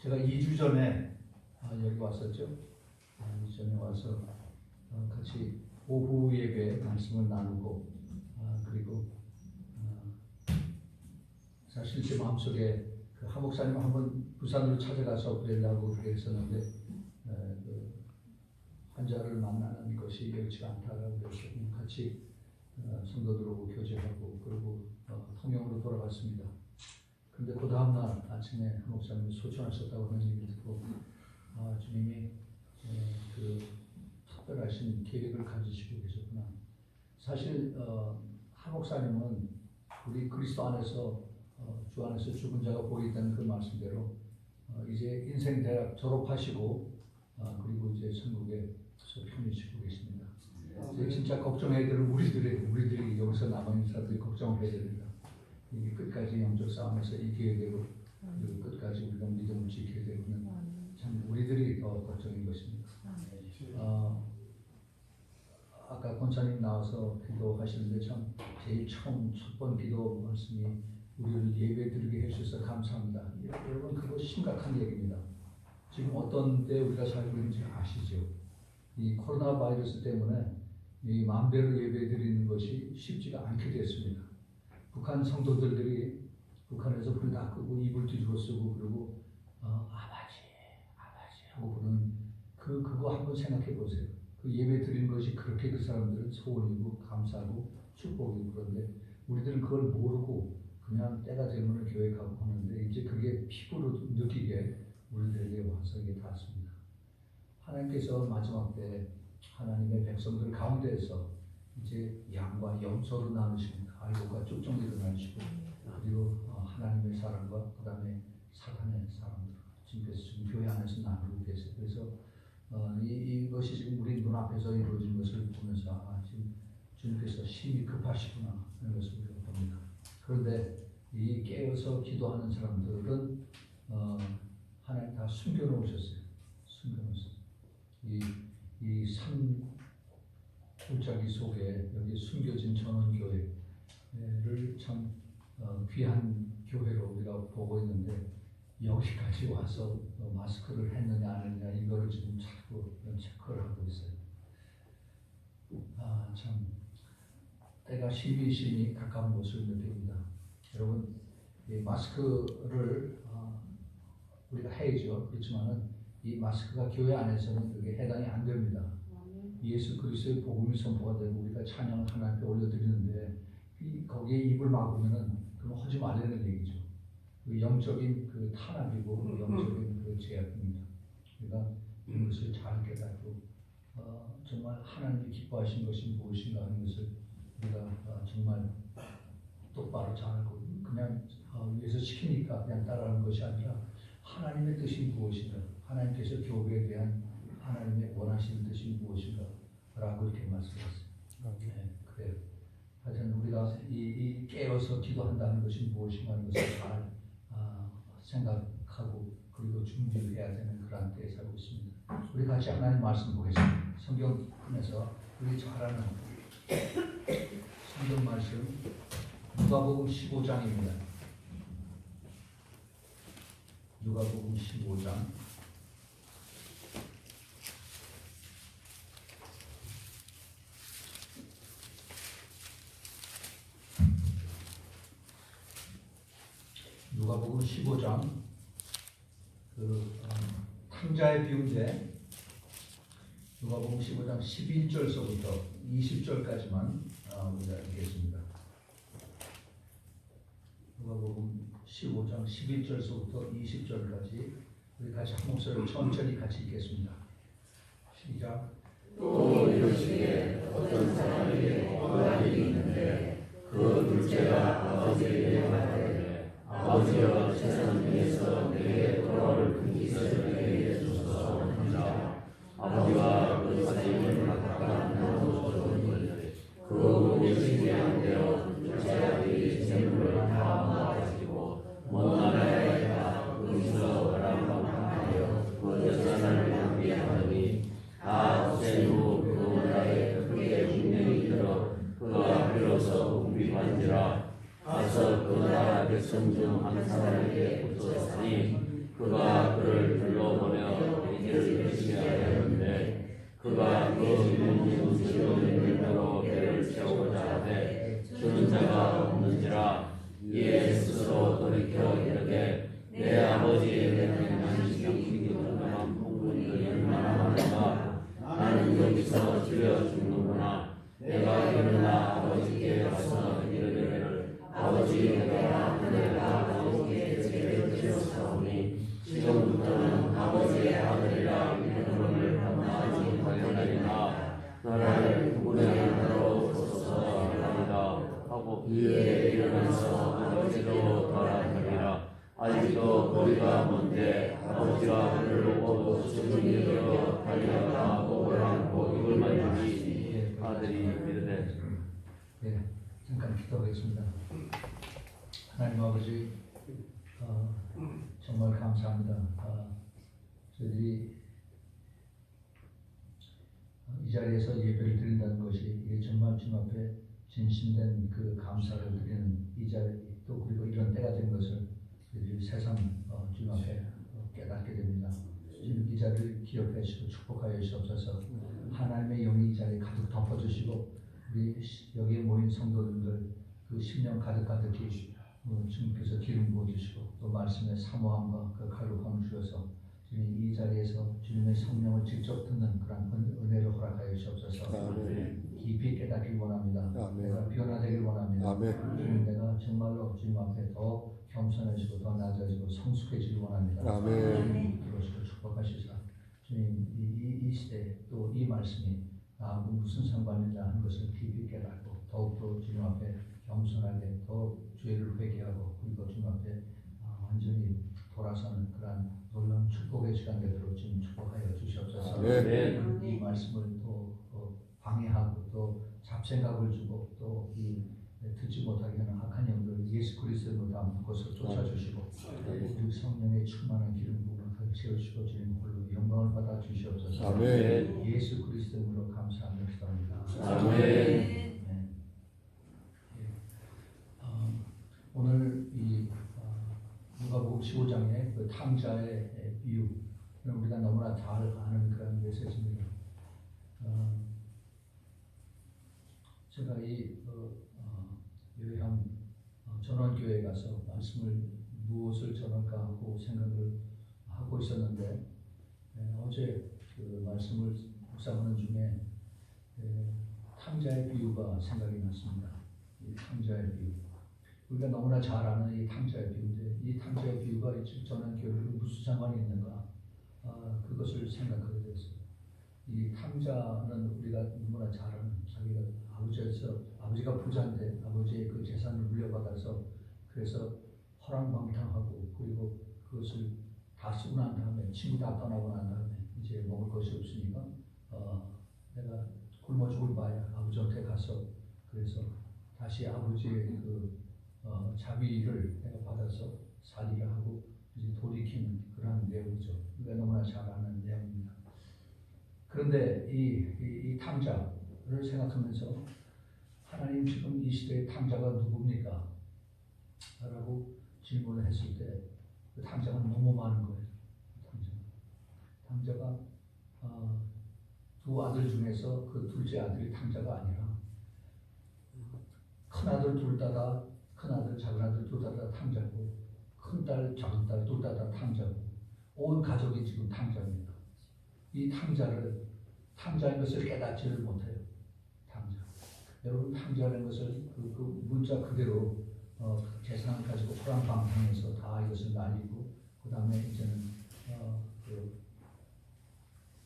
제가 2주 전에 여기 왔었죠. 2주 전에 와서 같이 오후 예배 말씀을 나누고 그리고 사실 제 마음속에 그 하 목사님 한번 부산으로 찾아가서 뵈려고 그렇게 했었는데 그 환자를 만나는 것이 여의치가 않다라고 해서 같이 성도들하고 교제하고 그리고 통영으로 돌아갔습니다. 그런데 그 다음날 아침에 한 목사님이 소천하셨다고 하는 얘기를 듣고 주님이 그 특별하신 계획을 가지시고 계셨구나. 사실 한 목사님은 우리 그리스도 안에서 주 안에서 죽은 자가 보이다는 그 말씀대로 이제 인생 대학 졸업하시고 그리고 이제 천국에서 편히 쉬고 계십니다. 진짜 걱정해야 될 우리들이 여기서 남아있는 사람들이 걱정해야 됩니다. 이게 끝까지 영적 싸움에서 이겨야 되고 그리고 끝까지 우리가 믿음을 지켜야 되고는 참 우리들이 더 걱정인 것입니다. 아까 권사님 나와서 기도하시는데 참 제일 처음 첫 번 기도 말씀이 우리를 예배 드리게 해주셔서 감사합니다. 여러분 그거 심각한 얘기입니다. 지금 어떤 때 우리가 살고 있는지 아시죠? 이 코로나 바이러스 때문에 이 마음대로 예배 드리는 것이 쉽지가 않게 됐습니다. 북한 성도들이 북한에서 불 다 끄고 이불 뒤집어 쓰고 그러고 아버지 하고 부르는 그거 한번 생각해 보세요. 그 예배 드리는 것이 그렇게 그 사람들은 소원이고 감사하고 축복이고 그런데 우리들은 그걸 모르고 그냥 때가 되면 교회 가고 하는데 이제 그게 피부로 느끼게 우리들에게 와서 이게 닿습니다. 하나님께서 마지막 때 하나님의 백성들 가운데에서 이제 양과 염소로 나누십니다. 알곡과 쭉정이로 나누시고 그리고 하나님의 사람과 그 다음에 사탄의 사람들 지금 교회 안에서 나누고 계세요. 그래서 이것이 지금 우리 눈앞에서 이루어진 것을 보면서 지금 주님께서 심히 급하시구나 하는 것을 우리가 봅니다. 그런데 이 깨어서 기도하는 사람들은 하나님 다 숨겨놓으셨어요. 이 산 골짜기 속에 여기 숨겨진 전원교회를 참 귀한 교회로 우리가 보고 있는데 여기까지 와서 마스크를 했느냐 안 했느냐 이거를 지금 자꾸 체크를 하고 있어요. 참 때가 심히 가까운 것을 느낍니다. 여러분 이 마스크를 우리가 해야죠. 그렇지만은 이 마스크가 교회 안에서는 그게 해당이 안 됩니다. 예수 그리스도의 복음이 선포가 되고 우리가 찬양을 하나님께 올려드리는데 거기에 입을 막으면은 그건 하지 말라는 얘기죠. 그 영적인 그 탄압이고 영적인 그 제약입니다. 우리가 이것을 잘 깨닫고 정말 하나님이 기뻐하신 것이 무엇인가 하는 것을 우리가 정말 똑바로 잘 알고 그냥 위에서 시키니까 그냥 따라하는 것이 아니라 하나님의 뜻이 무엇인가, 하나님께서 교회에 대한 하나님의 원하시는 뜻이 무엇인가 라고 이렇게 말씀하셨어요. 네, 그래요. 하여튼 우리가 이 깨어서 기도한다는 것이 무엇인가 하는 것을 잘 생각하고 그리고 준비를 해야 되는 그런 때에 살고 있습니다. 우리 같이 하나님 말씀 보겠습니다. 성경에서 우리 잘 아는 성경 말씀 누가복음 15장입니다. 누가복음 15장 누가복음 15장 탕자의 비유인데 누가복음 15장 11절서부터 20절까지만 우리가 읽겠습니다. 누가복음 15장 11절서부터 20절까지 우리 같이 한 목소리로 천천히 같이 읽겠습니다. 시작. 또 이르시되 어떤 사람에게 아들이 있는데 그 둘째가 아버지에게 말하되 아버지여 세상 중에서 내게 돌아올 큰 기세를 내게 주소서 하자. 아버지와 그 사귐을 각각 나누어 줬더니 그 우리 집에 되어 둘째 아들이 재물을 다 모아가지고 먼 나라에 가 거기서 바람방하여 그 여자를 낭비하더니 다 없앤 후 그 나라에 크게 분명히 들어 그 앞으로서 궁핍한지라 가서 그 나라 백성 중 한 사람에게 붙었으니 그가 그를 불러보내어 이를 드시게 하였는데 그가 그 이름은 주는 대로 배를 채우고자 하되 주는 자가 없는지라. 이에 스스로 돌이켜 이르되 내 아버지의 행한 양식이 얼마나 풍부히 얼마나 많은가. 나는 여기서 죽여 죽는구나. 내가 일어나 아버지께 가서 이르기를 아버지 내가 아버지께 죄를 지었사오니 지금부터는 아버지의 아들이라 이름을 감당하지 못하리라. 나를 구분의 나로 두소서 하리라 하고 이에 일어나서 아버지로 돌아가리라. 아직도 거리가 먼데 아버지가 그를 보고 주님이여 달려가 오라고 이걸만 주니 아들이 이르되. 잠깐 기도하겠습니다. 하나님 아버지, 정말 감사합니다. 저희들이 이 자리에서 예배를 드린다는 것이 이게 정말 주님 앞에 진심된 그 감사를 드리는 이 자리, 또 그리고 이런 때가 된 것을 저희들이 새삼 주님 앞에 깨닫게 됩니다. 주님 이 자리를 기억해 주시고 축복하여 주시옵소서. 하나님의 영이 이 자리에 가득 덮어주시고 우리 여기에 모인 성도님들 그 심령 가득히 주님께서 기름 부어주시고 또 말씀의 사모함과 그 갈급함을 주셔서 주님 이 자리에서 주님의 성령을 직접 듣는 그런 은혜를 허락하여 주옵소서. 깊이 깨닫길 원합니다. 내가 변화되길 원합니다. 주님 내가 정말로 주님 앞에 더 겸손해지고 더 낮아지고 성숙해지길 원합니다. 주님 들어주시고 축복하시사 주님 이 시대에 또 이 말씀이 나하고 무슨 상관이냐 하는 것을 깊이 깨닫고 더욱더 주님 앞에 겸손하게 더 죄를 회개하고 그리고 주님 앞에 완전히 돌아서는 그러한 놀라운 축복의 시간 되도록 주님 축복하여 주시옵소서. 이 말씀을 또 방해하고 또 잡생각을 주고 또 이 듣지 못하게 하는 악한 영들 예수 그리스도로 다 묶어서 쫓아주시고 우리 성령의 충만한 기름 부음을 채우시고 주님 홀로 영광을 받아 주시옵소서. 예수 그리스도로 감사하며 기도합니다. 오늘 이 누가복음 15장의 그 탕자의 비유 우리가 너무나 잘 아는 그런 메시지입니다. 제가 이 요양 전원교회에 가서 말씀을 무엇을 전할까 하고 생각을 하고 있었는데 어제 그 말씀을 묵상하는 중에 탕자의 비유가 생각이 났습니다. 이 탕자의 비유. 우리가 너무나 잘 아는 이 탕자의 비유인데 이 탕자의 비유가 전원교회로 무슨 상관이 있는가 그것을 생각하게 됐어요. 이 탕자는 우리가 너무나 잘 아는 자기가 아버지가 부자인데 아버지의 그 재산을 물려받아서 그래서 허랑방탕하고 그리고 그것을 다 쓰고 난 다음에 친구 다 떠나고 난 다음에 이제 먹을 것이 없으니까 내가 굶어 죽을 바에 아버지한테 가서 그래서 다시 아버지의 그 자비를 내가 받아서 살이를 하고 이제 돌이키는 그런 내용이죠. 우리가 너무나 잘 아는 내용입니다. 그런데 이 탕자를 생각하면서 하나님 지금 이 시대의 탕자가 누굽니까? 라고 질문을 했을 때 그 탕자가 너무 많은 거예요. 탕자가 두 아들 중에서 그 둘째 아들이 탕자가 아니라 큰아들 둘 다다 큰아들 작은아들 둘 다다 탕자고 큰딸 작은딸 둘 다다 탕자고 온 가족이 지금 탕자입니다. 이 탕자인 것을 깨닫지를 못해요. 탕자. 여러분 탕자라는 것을 그 문자 그대로 재산을 가지고 호랑방탕해서 다 이것을 날리고 그 다음에 이제는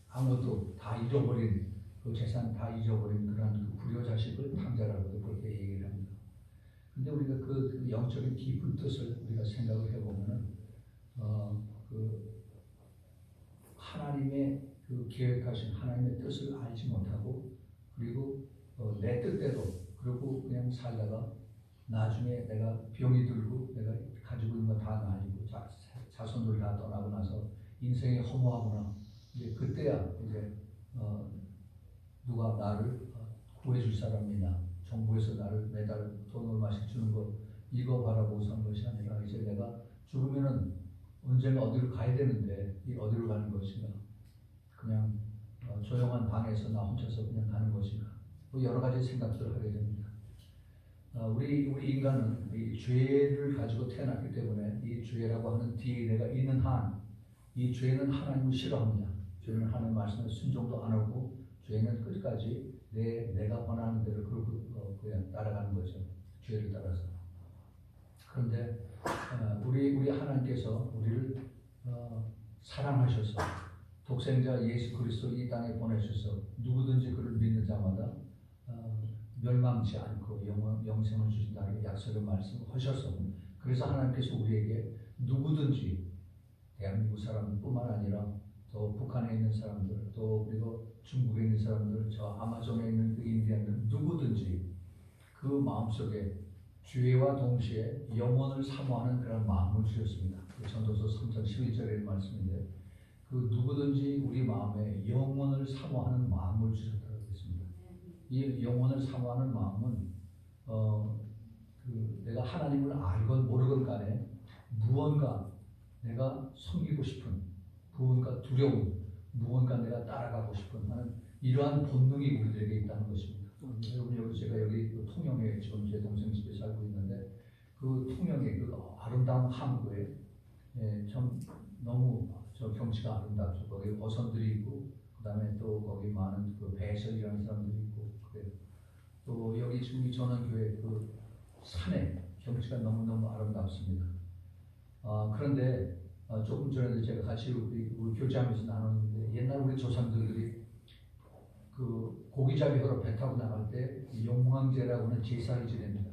아무것도 다 잃어버린 그 재산 다 잊어버린 그런 그 불효자식을 탕자라고도 그렇게 얘기를 합니다. 근데 우리가 그 영적인 깊은 뜻을 우리가 생각을 해보면은 그 하나님의 그 계획하신 하나님의 뜻을 알지 못하고 그리고 내 뜻대로 그리고 그냥 살다가 나중에 내가 병이 들고 내가 가지고 있는 거 다 날리고 자손들 다 떠나고 나서 인생이 허무하구나. 이제 그때야 이제 누가 나를 구해줄 사람이 있나. 정부에서 나를 매달 돈 얼마씩 주는 거 이거 바라보고 산 것이 아니라 이제 내가 죽으면은 언젠가 어디로 가야 되는데 이 어디로 가는 것인가? 그냥 조용한 방에서 나 혼자서 그냥 가는 것인가? 뭐 여러 가지 생각들을 하게 됩니다. 우리 인간은 이 죄를 가지고 태어났기 때문에 이 죄라고 하는 DNA가 있는 한 이 죄는 하나님을 싫어합니다. 죄는 하나님 말씀에 순종도 안 하고 죄는 끝까지 내가 원하는 대로 그냥 따라가는 거죠. 죄를 따라서. 그런데 우리 하나님께서 우리를 사랑하셔서 독생자 예수 그리스도를 이 땅에 보내셔서 누구든지 그를 믿는 자마다 멸망치 않고 영생을 주신다는 약속의 말씀하셔서 그래서 하나님께서 우리에게 누구든지 대한민국 사람뿐만 아니라 또 북한에 있는 사람들 또 그리고 중국에 있는 사람들 저 아마존에 있는 그 인디언들 누구든지 그 마음속에 죄와 동시에 영혼을 사모하는 그런 마음을 주셨습니다. 그 전도서 3장 12절의 말씀인데 그 누구든지 우리 마음에 영혼을 사모하는 마음을 주셨다고 했습니다. 이 영혼을 사모하는 마음은 내가 하나님을 알건 모르건 간에 무언가 내가 섬기고 싶은 무언가 두려움 무언가 내가 따라가고 싶은 하는 이러한 본능이 우리들에게 있다는 것입니다. 여러분 여기 제가 여기 통영에 지금 제 동생 집에 살고 있는데 그 통영의 그 아름다운 항구에 참 너무 저 경치가 아름답죠. 거기 어선들이 있고 그다음에 또 거기 많은 그 배설이라는 사람들이 있고 그래요. 또 여기 지금 저는 교회 그 산에 경치가 너무너무 아름답습니다. 그런데 조금 전에도 제가 같이 우리 교제하면서 나눴는데 옛날 우리 조상들이 그 고기잡이 하러 배 타고 나갈 때 용왕제라고 하는 제사를 지냅니다.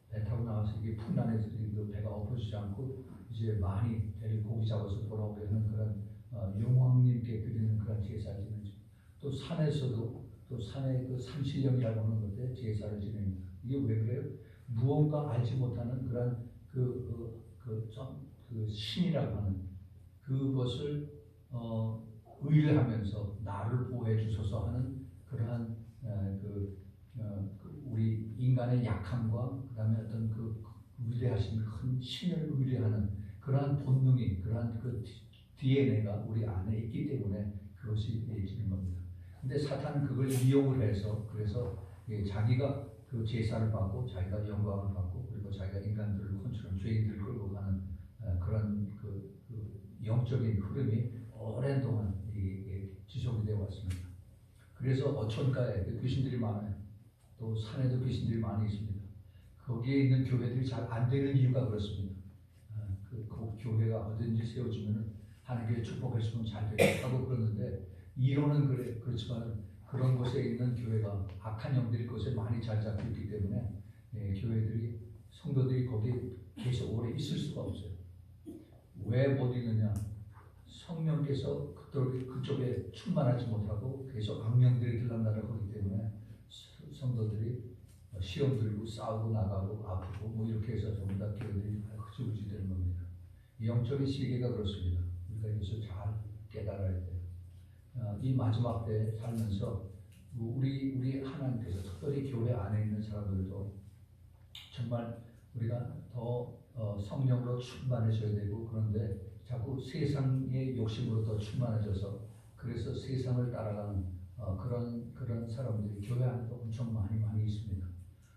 배 타고 나가서 이게 풍란에서 그 배가 엎어지지 않고 이제 많이 배를 고기 잡아서 돌아오게 하는 그런 용왕님께 드리는 그런 제사를 지내죠. 또 산에서도 또 산에 그 산신령이라고 하는 것에 제사를 지냅니다. 이게 왜 그래요? 무언가 알지 못하는 그런 그 신이라고 하는 그것을 의뢰하면서 나를 보호해 주소서 하는 그러한 우리 인간의 약함과 그다음에 어떤 그 위대하신 큰 신을 의뢰하는 그러한 본능이 그러한 그 DNA가 우리 안에 있기 때문에 그것이 이루어지는 겁니다. 근데 사탄은 그걸 이용을 해서 그래서 자기가 그 제사를 받고 자기가 영광을 받고 그리고 자기가 인간들을 컨트롤 죄인들을 끌고 가는 그런 그 영적인 흐름이 오랜 동안 지속이 되어 왔습니다. 그래서 어촌가에 귀신들이 많아요. 또 산에도 귀신들이 많이 있습니다. 거기에 있는 교회들이 잘 안 되는 이유가 그렇습니다. 그 교회가 어딘지 세워지면 하나님께 축복했으면 잘 되겠다고 그러는데 이론은 그렇지만 그런 곳에 있는 교회가 악한 영들이 그것에 많이 잘 잡혀 있기 때문에 교회들이 성도들이 거기에 계속 오래 있을 수가 없어요. 왜 못 있느냐? 성령께서 그쪽에 충만하지 못하고 계속 악령들이 들락날락 하기 때문에 성도들이 시험 들고 싸우고 나가고 아프고 뭐 이렇게 해서 전부 다 교회들이 흐지부지 되는 겁니다. 영적인 세계가 그렇습니다. 우리가 이것을 잘 깨달아야 돼요. 이 마지막 때에 살면서 우리 하나님께서 특별히 교회 안에 있는 사람들도 정말 우리가 더 성령으로 충만해져야 되고 그런데 자꾸 세상의 욕심으로 더 충만해져서 그래서 세상을 따라가는 그런 사람들이 교회 안에도 엄청 많이 있습니다.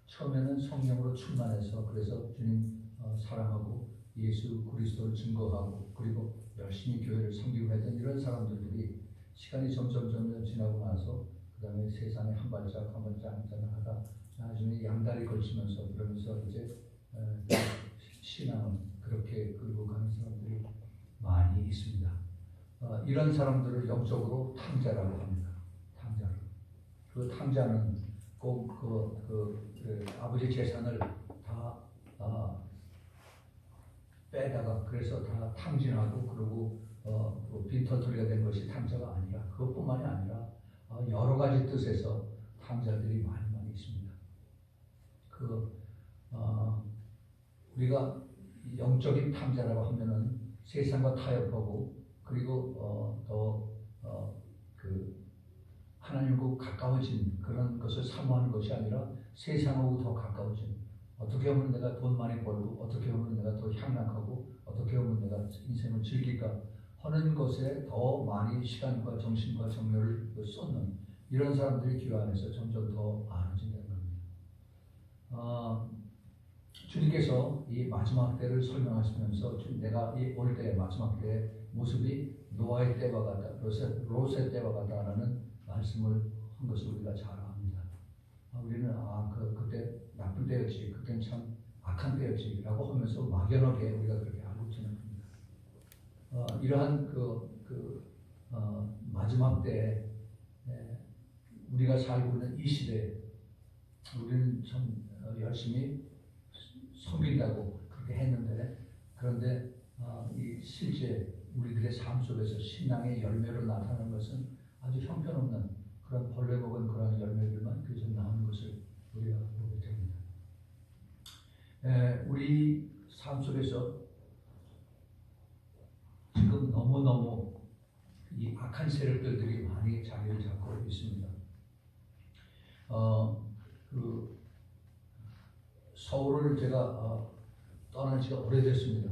처음에는 성령으로 충만해서 그래서 주님 사랑하고 예수 그리스도를 증거하고 그리고 열심히 교회를 섬기고 했던 이런 사람들이 시간이 점점 지나고 나서 그 다음에 세상에 한 발짝 하다 나중에 양다리 걸치면서 그러면서 이제 신앙을 그렇게 끌고 가는 사람들이 많이 있습니다. 이런 사람들을 영적으로 탕자라고 합니다. 탕자. 그 탕자는 꼭 그 아버지 재산을 다 빼다가 그래서 다 탕진하고 그리고 빈털터리가 된 것이 탕자가 아니라 그것뿐만이 아니라 여러 가지 뜻에서 탕자들이 많이 있습니다. 우리가 영적인 탕자라고 하면은 세상과 타협하고 그리고 하나님과 가까워진 그런 것을 사모하는 것이 아니라 세상하고 더 가까워진 어떻게 하면 내가 돈 많이 벌고 어떻게 하면 내가 더 향락하고 어떻게 하면 내가 인생을 즐길까 하는 것에 더 많이 시간과 정신과 정열을 쏟는 이런 사람들이 교회 안에서 점점 더 많아진다는 겁니다. 주님께서 이 마지막 때를 설명하시면서 내가 이 올 때의 마지막 때의 모습이 노아의 때와 같다, 롯의 때와 같다라는 말씀을 한 것을 우리가 잘 압니다. 우리는 그때 나쁜 때였지, 그때는 참 악한 때였지라고 하면서 막연하게 우리가 그렇게 알고 지냅니다. 이러한 마지막 때에 우리가 살고 있는 이 시대에 우리는 참 열심히 섬긴다고 그렇게 했는데, 그런데 이 실제 우리들의 삶 속에서 신앙의 열매로 나타나는 것은 아주 형편없는 그런 벌레 먹은 그런 열매들만 계속 나오는 것을 우리가 보게 됩니다. 우리 삶 속에서 지금 너무너무 이 악한 세력들이 많이 자리를 잡고 있습니다. 서울을 제가 떠난 지가 오래됐습니다.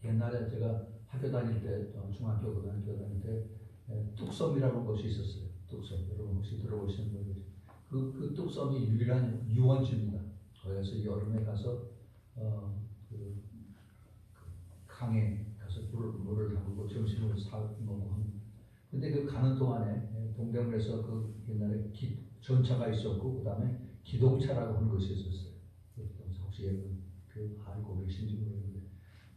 옛날에 제가 학교 다닐 때, 중학교 고등학교 다닐 때 뚝섬이라는 곳이 있었어요. 뚝섬, 여러분 혹시 들어보시는 분들, 그 뚝섬이 유일한 유원지입니다. 거기서 여름에 가서 강에 가서 물을 담그고 점심을 사 먹고 합니다. 근데 그 가는 동안에 동대문에서 그 옛날에 전차가 있었고, 그 다음에 기동차라고 하는 것이 있었어요. 혹시 여러분 알고 계신지 모르겠는데,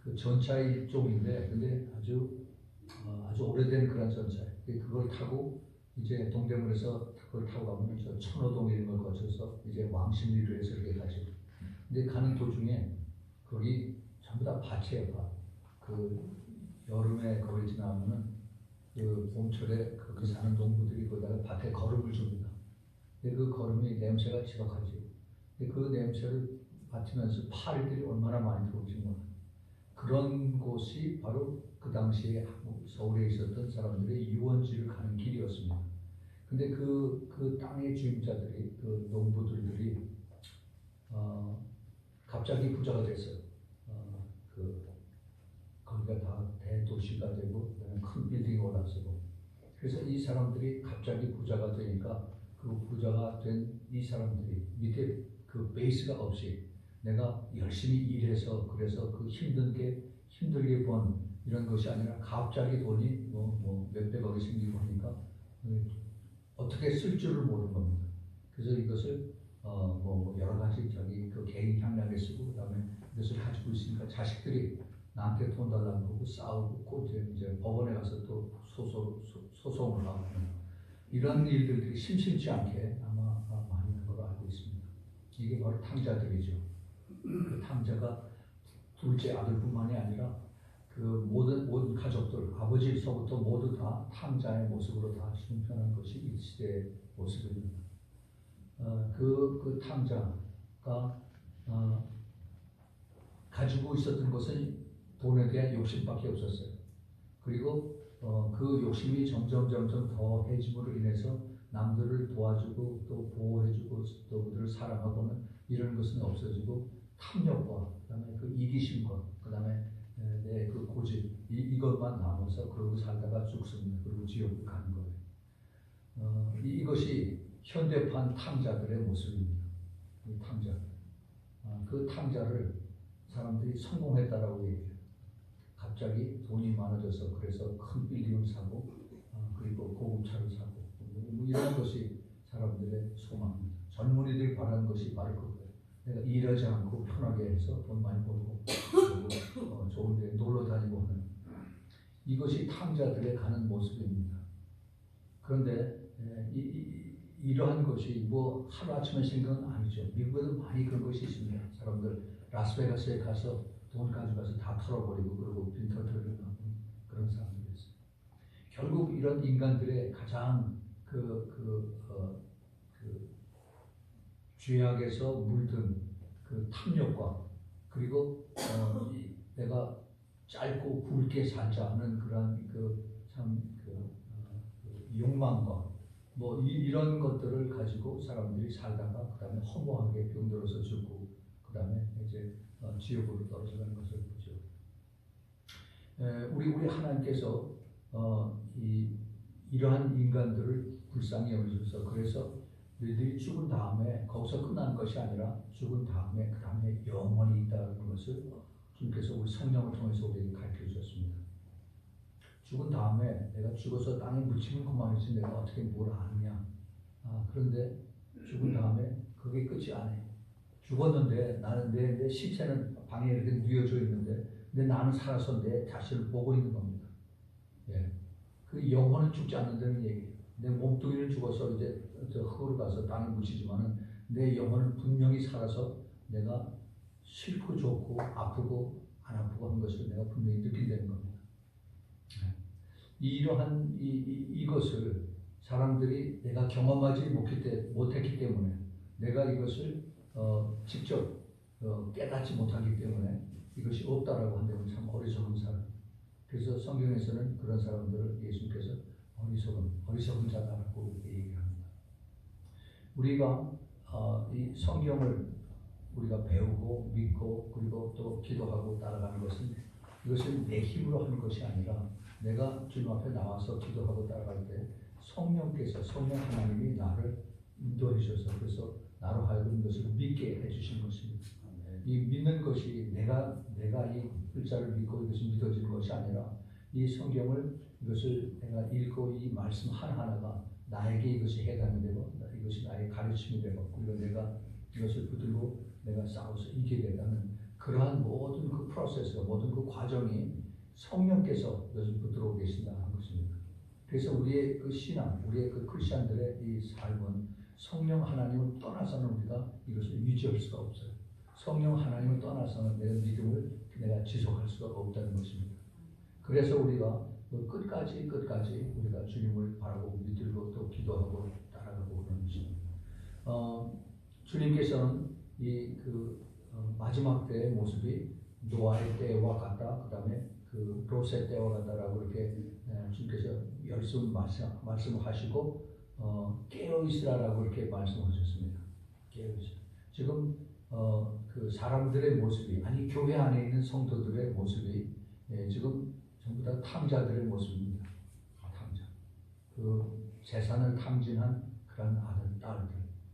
그 전차의 쪽인데, 근데 아주 오래된 그런 전차. 그걸 타고 이제 동대문에서 그걸 타고 가면 저 천호동 이런 걸 거쳐서 이제 왕십리로 해서 이렇게 가죠. 근데 가는 도중에 거기 전부 다 밭이에요, 밭. 그 여름에 거기 지나면은 그 봄철에 거기 사는 농부들이 거기다가 밭에 거름을 줍니다. 근데 그 거름이 냄새가 지독하죠. 근데 그 냄새를 맡으면서 파리들이 얼마나 많이 들어오신 거예요. 그런 곳이 바로 그 당시에 서울에 있었던 사람들의 유원지를 가는 길이었습니다. 근데 그 땅의 주임자들이, 그 농부들이 갑자기 부자가 됐어요. 거기가 다 대도시가 되고 큰 빌딩이 올라서고, 그래서 이 사람들이 갑자기 부자가 되니까 그 부자가 된 이 사람들이 밑에 그 베이스가 없이 내가 열심히 일해서 그래서 그 힘들게 번 이런 것이 아니라 갑자기 돈이 몇백억이 생기고 하니까 어떻게 쓸 줄을 모르는 겁니다. 그래서 이것을 여러 가지 그 개인 향락에 쓰고, 그다음에 이것을 가지고 있으니까 자식들이 나한테 돈 달라고 하고 싸우고 이제 법원에 가서 또 소송을 하고 이런 일들이 심심치 않게 아마 많이 있는 걸로 알고 있습니다. 이게 바로 탕자들이죠. 그 탕자가 둘째 아들뿐만이 아니라 그 모든 가족들, 아버지서부터 모두 다 탕자의 모습으로 다 형편한 것이 이 시대의 모습입니다. 그 탕자가 가지고 있었던 것은 돈에 대한 욕심밖에 없었어요. 그리고 그 욕심이 점점 더해짐으로 인해서 남들을 도와주고 또 보호해주고 또 그들을 사랑하고는 이런 것은 없어지고, 탐욕과 그다음에 그 이기심과 그다음에 내 그 고집 이것만 남아서 그러고 살다가 죽습니다. 그리고 지옥을 가는 거예요. 이것이 현대판 탕자들의 모습입니다. 이 탕자, 그 탕자를 사람들이 성공했다라고 얘기해요. 갑자기 돈이 많아져서 그래서 큰 빌딩을 사고 그리고 고급차를 사고 이런 것이 사람들의 소망입니다. 젊은이들이 바라는 것이 바로 그거예요. 내가 일하지 않고 편하게 해서 돈 많이 벌고 그리고 좋은 데 놀러 다니고 하는 이것이 탕자들의 가는 모습입니다. 그런데 이러한 것이 하루아침에 생긴 건 아니죠. 미국에도 많이 그런 것이 있습니다. 사람들 라스베가스에 가서 돈 가져가서 다 털어버리고 그리고 빈털터리를 하는 그런 사람들이 있어요. 결국 이런 인간들의 가장 죄악에서 물든 그 탐욕과 그리고 내가 짧고 굵게 살자 하는 그런 욕망과 이런 것들을 가지고 사람들이 살다가 그 다음에 허무하게 병들어서 죽고 그 다음에 이제 지옥으로 떨어져가는 것을 보죠. 우리 하나님께서 이러한 인간들을 불쌍히 여기셔서 그래서 너희들이 죽은 다음에 거기서 끝나는 것이 아니라 죽은 다음에 그 다음에 영원히 있다는 것을 주님께서 우리 성령을 통해서 우리에게 가르쳐 주셨습니다. 죽은 다음에 내가 죽어서 땅에 묻히면 그만이지 내가 어떻게 뭘 아느냐. 그런데 죽은 다음에 그게 끝이 아니에요. 죽었는데 나는 내 시체는 방에 이렇게 누워져 있는데 근데 나는 살아서 내 자신을 보고 있는 겁니다. 예. 그 영혼은 죽지 않는다는 얘기예요. 내 몸뚱이는 죽어서 이제 저 흙으로 가서 땅에 묻히지만은 내 영혼은 분명히 살아서 내가 싫고 좋고 아프고 안 아프고 하는 것을 내가 분명히 느낀다는 겁니다. 이러한 이것을 사람들이 내가 경험하지 못했기 때문에 내가 이것을 직접 깨닫지 못하기 때문에 이것이 없다라고 한다면 참 어리석은 사람. 그래서 성경에서는 그런 사람들을 예수님께서 어리석은 자다라고 얘기합니다. 우리가 이 성경을 우리가 배우고 믿고 그리고 또 기도하고 따라가는 것은 이것은 내 힘으로 하는 것이 아니라 내가 주님 앞에 나와서 기도하고 따라갈 때 성령 하나님이 나를 인도해 주셔서 그래서 나로 하여금 이것을 믿게 해주신 것입니다. 이 믿는 것이 내가 이 글자를 믿고 이것이 믿어지는 것이 아니라 이 성경을 이것을 내가 읽고 이 말씀 하나하나가 나에게 이것이 해당이 되고 이것이 나의 가르침이 되고 그리고 내가 이것을 붙들고 내가 싸워서 이기게 된다는 그러한 모든 그 프로세스가 모든 그 과정이 성령께서 이것을 붙들고 계신다는 것입니다. 그래서 우리의 그 신앙, 우리의 그 크리스천들의 이 삶은 성령 하나님을 떠나서는 우리가 이것을 유지할 수가 없어요. 성령 하나님을 떠나서는 내 믿음을 내가 지속할 수가 없다는 것입니다. 그래서 우리가 끝까지 우리가 주님을 바라보고 믿들고 또 기도하고 따라가고 그러는 것입니다. 주님께서는 마지막 때의 모습이 노아의 때와 같다. 그 다음에 그 롯의 때와 같다라고 이렇게 주님께서 열심히 말씀하시고 깨어 있으라라고 이렇게 말씀하셨습니다. 깨어 있으라. 지금 그 사람들의 모습이 아니 교회 안에 있는 성도들의 모습이 지금 전부 다 탕자들의 모습입니다. 탕자. 그 재산을 탕진한 그런 아들, 딸들,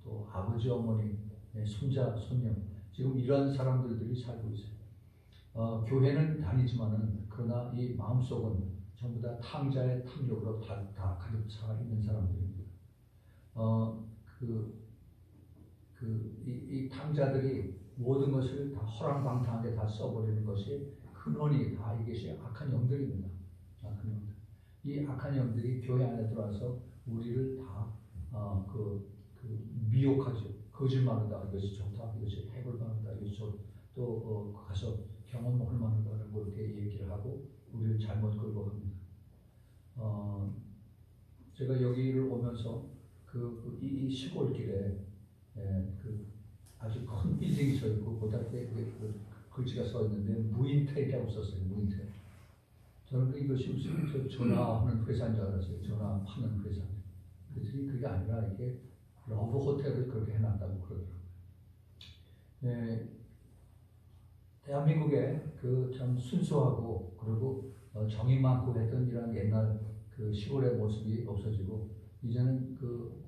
또 아버지, 어머니, 손자, 손녀 지금 이런 사람들이 살고 있어요. 교회는 다니지만은 그러나 이 마음속은 전부 다 탕자의 탐욕으로 다 가득 차 있는 사람들입니다. 이 탕자들이 모든 것을 다 허랑방탕하게 다 써버리는 것이 근원이 다 이것이 악한 영들입니다. 악한 영들. 이 악한 영들이 교회 안에 들어와서 우리를 다 미혹하죠. 거짓말하다. 이것이 좋다. 이것이 해볼 만하다. 이것이 또 가서 경험할 만하다라고 이렇게 얘기를 하고 우리를 잘못 끌고 갑니다. 제가 여기를 오면서 이 시골길에 아주 큰 빌딩이 서 있고 그 앞에 글씨가 써 있는데 무인텔이라고 썼어요. 무인텔. 저는 이것이 무슨 전화하는 회사인 줄 알았어요. 전화 파는 회사. 그랬더니 그게 아니라 이게 러브 호텔을 그렇게 해놨다고 그러더라고요. 대한민국에 참 순수하고 그리고 정이 많고 했던 이런 옛날 그 시골의 모습이 없어지고 이제는 그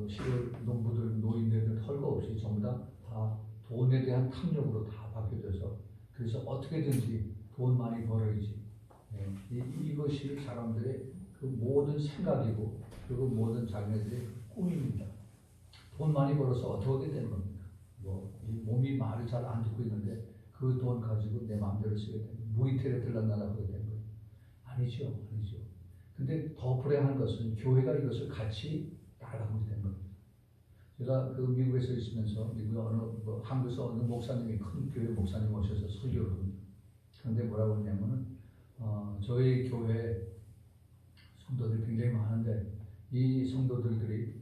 시골 농부들, 노인들 털거 없이 전부 다 돈에 대한 탐욕으로 다 바뀌어져서 그래서 어떻게든지 돈 많이 벌어야지. 이것이 사람들의 그 모든 생각이고 그리고 모든 자기네들의 꿈입니다. 돈 많이 벌어서 어떻게 되는 겁니까? 몸이 말을 잘 안 듣고 있는데 그 돈 가지고 내 마음대로 쓰게 되는 무이텔에 들락날락 하게 되는 거예요. 아니죠. 근데 더 불행한 것은 교회가 이것을 같이 따라가고 있는 겁니다. 제가 미국에서 있으면서 한국에서 어느 목사님이 큰 교회 목사님 오셔서 설교를 합니다. 그런데 뭐라고 하냐면은 저희 교회 성도들이 굉장히 많은데 이 성도들이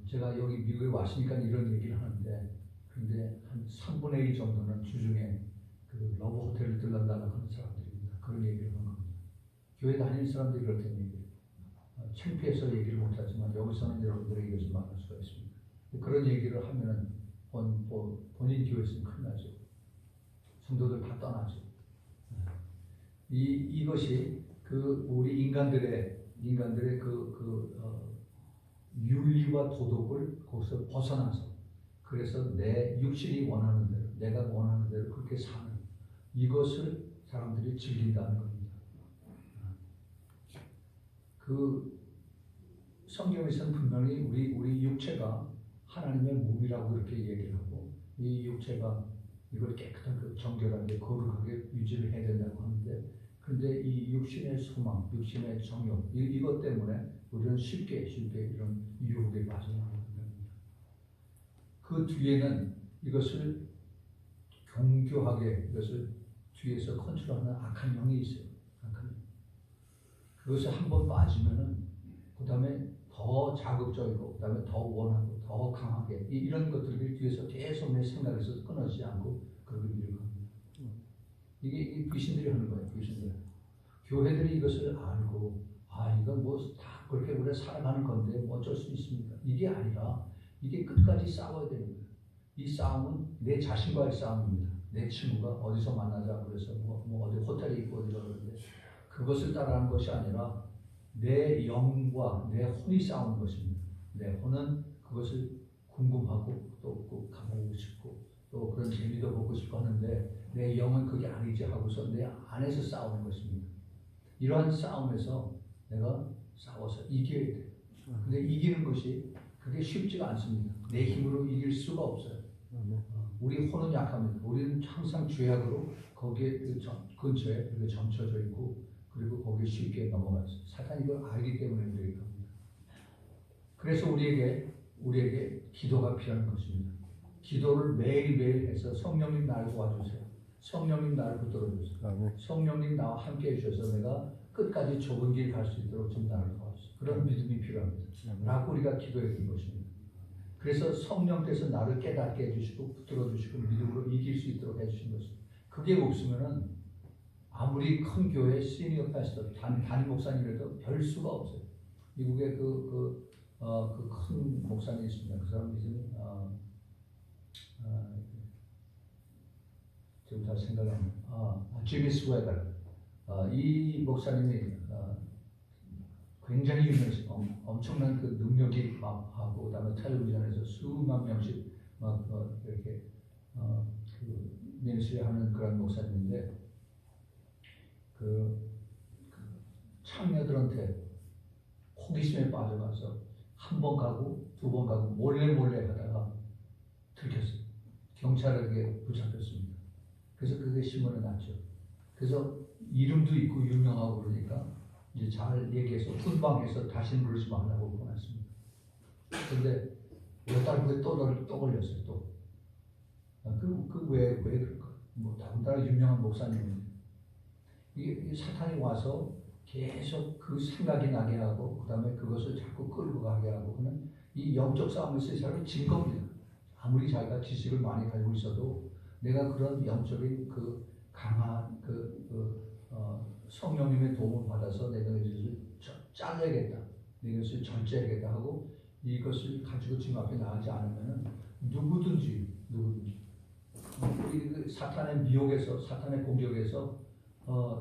제가 여기 미국에 왔으니까 이런 얘기를 하는데 근데 한 3분의 1 정도는 주중에 그 러브 호텔을 들락날락 하는 사람들입니다. 그런 얘기를 하는 겁니다. 교회 다니는 사람들이 그렇다는 얘기예요. 창피해서 얘기를 못하지만 여기서는 여러분들에게 이것을 말할 수가 있습니다. 그런 얘기를 하면은 본인 교회에서는 큰일 나죠. 성도들 다 떠나죠. 이것이 우리 인간들의 윤리와 도덕을 거기서 벗어나서 그래서 내 육신이 원하는 대로 내가 원하는 대로 그렇게 사는 이것을 사람들이 즐긴다는 겁니다. 성경에서는 분명히 우리 육체가 하나님의 몸이라고 이렇게 얘기를 하고 이 육체가 이걸 깨끗하게 정결하게 거룩하게 유지를 해야 된다고 하는데 그런데 이 육신의 소망, 육신의 정욕 이것 때문에 우리는 쉽게 이런 유혹에 빠져나가는 겁니다. 그 뒤에는 이것을 경교하게 이것을 뒤에서 컨트롤하는 악한 영이 있어요. 악한 영. 그것을 한번 빠지면은 그 다음에 더 자극적이고 그 다음에 더 원하고 더 강하게 이런 것들이 뒤에서 계속 내 생각에서 끊어지지 않고 그렇게 밀어갑니다. 이게 귀신들이 하는 거예요. 귀신들. 교회들이 이것을 알고 이건 뭐 다 그렇게 우리가 살아가는 건데 뭐 어쩔 수 있습니까? 이게 아니라 이게 끝까지 싸워야 되는 거예요. 이 싸움은 내 자신과의 싸움입니다. 내 친구가 어디서 만나자 그래서 뭐 어디 호텔에 있고 어디가 그러는데 그것을 따라하는 것이 아니라 내 영과 내 혼이 싸우는 것입니다. 내 혼은 그것을 궁금하고 또 가보고 싶고 또 그런 재미도 보고 싶어 하는데 내 영은 그게 아니지 하고서 내 안에서 싸우는 것입니다. 이러한 싸움에서 내가 싸워서 이겨야 돼요. 근데 이기는 것이 그게 쉽지가 않습니다. 내 힘으로 이길 수가 없어요. 우리 혼은 약합니다. 우리는 항상 죄악으로 거기에 근처에 이렇게 점쳐져 있고 그리고 거기에 쉽게 넘어가서 사탄이 이걸 알기 때문에 그럴 겁니다. 그래서 우리에게 기도가 필요한 것입니다. 기도를 매일매일 해서 성령님 나를 도와주세요. 성령님 나를 붙들어주세요. 성령님 나와 함께 해주셔서 내가 끝까지 좁은 길 갈 수 있도록 좀 나를 도와주세요. 그런 믿음이 필요합니다. 라고 우리가 기도해야 되는 것입니다. 그래서 성령께서 나를 깨닫게 해주시고 붙들어주시고 믿음으로 이길 수 있도록 해주신 것입니다. 그게 없으면은 아무리 큰 교회 시니어 패스터 담임 목사님이라도 별 수가 없어요. 미국에 그 큰 목사님이 있습니다. 그 사람 이름이 지금 다 생각이 안 나요. 지미 스웨거. 이 목사님이 굉장히 유명했어요. 엄청난 그 능력이 하고 그다음에 텔레비전에서 수만 명씩 이렇게 민수에 하는 그런 목사님인데 창녀들한테 호기심에 빠져가서 한 번 가고 두 번 가고 몰래 하다가 들켰어요. 경찰에게 붙잡혔습니다. 그래서 그게 신문에 났죠. 그래서 이름도 있고 유명하고 그러니까 이제 잘 얘기해서 훈방해서 다시는 그러지 말라고 보냈습니다. 그런데 몇 달 후에 또 걸렸어요. 또. 왜 그럴까? 뭐 더군다나 유명한 목사님인데 이 사탄이 와서 계속 그 생각이 나게 하고 그 다음에 그것을 자꾸 끌고 가게 하고 그는 이 영적 싸움에서 이 사람이 진 겁니다. 아무리 자기가 지식을 많이 가지고 있어도 내가 그런 영적인 강한 성령님의 도움을 받아서 내가 이것을 잘라야겠다, 내가 이것을 절제하겠다 하고 이것을 가지고 지금 앞에 나가지 않으면 누구든지 그 사탄의 미혹에서 사탄의 공격에서